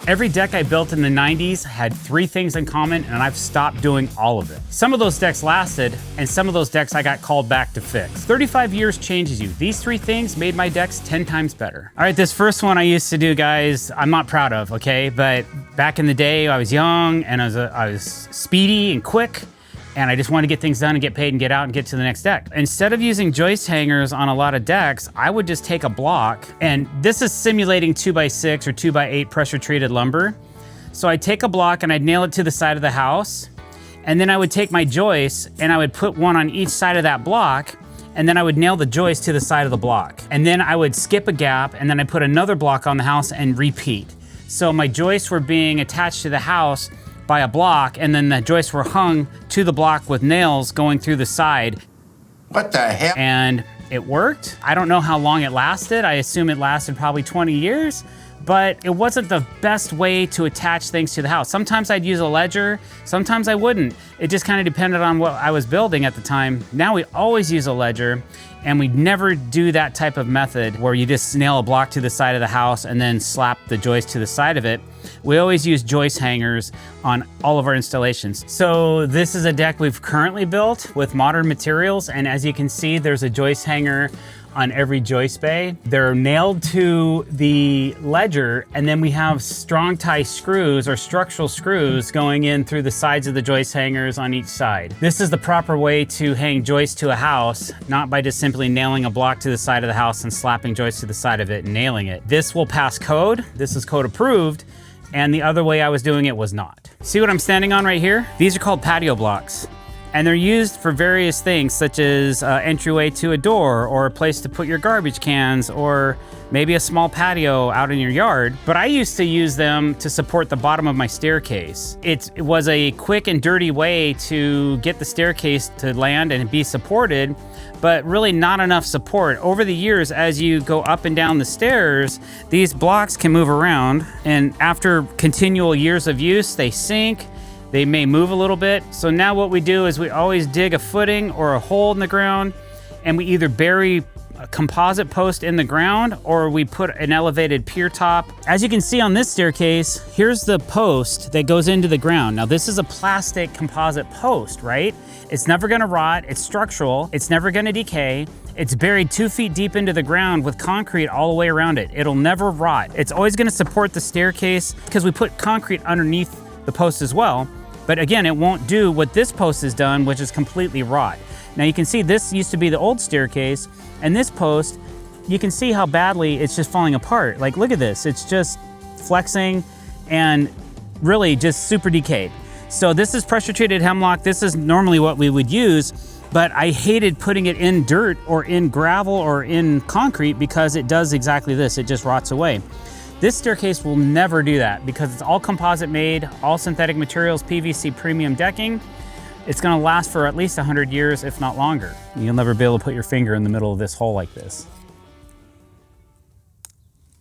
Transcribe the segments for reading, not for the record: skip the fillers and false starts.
Every deck I built in the 90s had 3 things in common, and I've stopped doing all of it. Some of those decks lasted, and some of those decks I got called back to fix. 35 years changes you. These 3 things made my decks 10 times better. All right, this first one I used to do, guys, I'm not proud of, okay? But back in the day, I was young, and I was speedy and quick, and I just wanted to get things done and get paid and get out and get to the next deck. Instead of using joist hangers on a lot of decks, I would just take a block, and this is simulating 2x6 or 2x8 pressure treated lumber. So I'd take a block and I'd nail it to the side of the house, and then I would take my joists and I would put one on each side of that block, and then I would nail the joist to the side of the block. And then I would skip a gap, and then I put another block on the house and repeat. So my joists were being attached to the house by a block, and then the joists were hung to the block with nails going through the side. What the hell? And it worked. I don't know how long it lasted. I assume it lasted probably 20 years, but it wasn't the best way to attach things to the house. Sometimes I'd use a ledger, sometimes I wouldn't. It just kind of depended on what I was building at the time. Now we always use a ledger, and we never do that type of method where you just nail a block to the side of the house and then slap the joist to the side of it. We always use joist hangers on all of our installations. So this is a deck we've currently built with modern materials, and as you can see, there's a joist hanger on every joist bay. They're nailed to the ledger, and then we have strong tie screws or structural screws going in through the sides of the joist hangers on each side. This is the proper way to hang joists to a house, not by just simply nailing a block to the side of the house and slapping joists to the side of it and nailing it. This will pass code. This is code approved, and the other way I was doing it was not. See what I'm standing on right here? These are called patio blocks. And they're used for various things, such as entryway to a door, or a place to put your garbage cans, or maybe a small patio out in your yard. But I used to use them to support the bottom of my staircase. It was a quick and dirty way to get the staircase to land and be supported, but really not enough support. Over the years, as you go up and down the stairs, these blocks can move around, and after continual years of use, they sink. They may move a little bit. So now what we do is we always dig a footing or a hole in the ground, and we either bury a composite post in the ground or we put an elevated pier top. As you can see on this staircase, here's the post that goes into the ground. Now this is a plastic composite post, right? It's never gonna rot, it's structural, it's never gonna decay. It's buried 2 feet deep into the ground with concrete all the way around it. It'll never rot. It's always gonna support the staircase because we put concrete underneath the post as well. But again, it won't do what this post has done, which is completely rot. Now you can see this used to be the old staircase, and this post, you can see how badly it's just falling apart. Like, look at this, it's just flexing and really just super decayed. So this is pressure treated hemlock. This is normally what we would use, but I hated putting it in dirt or in gravel or in concrete because it does exactly this, it just rots away. This staircase will never do that because it's all composite made, all synthetic materials, PVC premium decking. It's gonna last for at least 100 years, if not longer. You'll never be able to put your finger in the middle of this hole like this.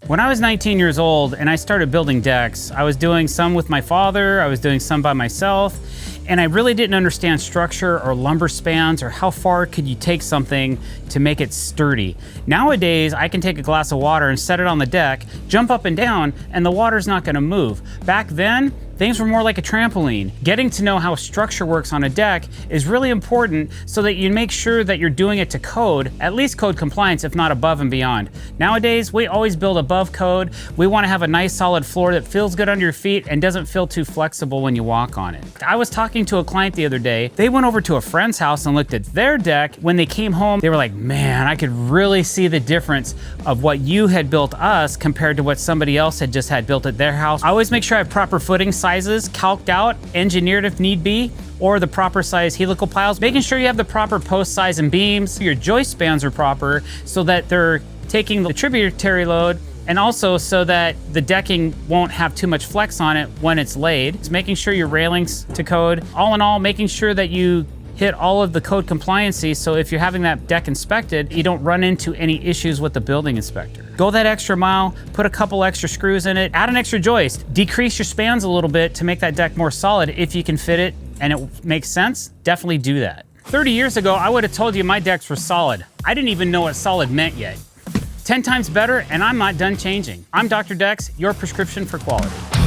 When I was 19 years old and I started building decks, I was doing some with my father, I was doing some by myself, and I really didn't understand structure or lumber spans or how far could you take something to make it sturdy. Nowadays, I can take a glass of water and set it on the deck, jump up and down, and the water's not gonna move. Back then, things were more like a trampoline. Getting to know how structure works on a deck is really important so that you make sure that you're doing it to code, at least code compliance, if not above and beyond. Nowadays, we always build above code. We wanna have a nice solid floor that feels good under your feet and doesn't feel too flexible when you walk on it. I was talking to a client the other day. They went over to a friend's house and looked at their deck. When they came home, they were like, man, I could really see the difference of what you had built us compared to what somebody else had just had built at their house. I always make sure I have proper footing sizes calced out, engineered if need be, or the proper size helical piles, making sure you have the proper post size and beams. Your joist spans are proper so that they're taking the tributary load, and also so that the decking won't have too much flex on it when it's laid. It's making sure your railings to code. All in all, making sure that you hit all of the code compliancy, so if you're having that deck inspected, you don't run into any issues with the building inspector. Go that extra mile, put a couple extra screws in it, add an extra joist, decrease your spans a little bit to make that deck more solid. If you can fit it and it makes sense, definitely do that. 30 years ago, I would have told you my decks were solid. I didn't even know what solid meant yet. 10 times better, and I'm not done changing. I'm Dr. Decks, your prescription for quality.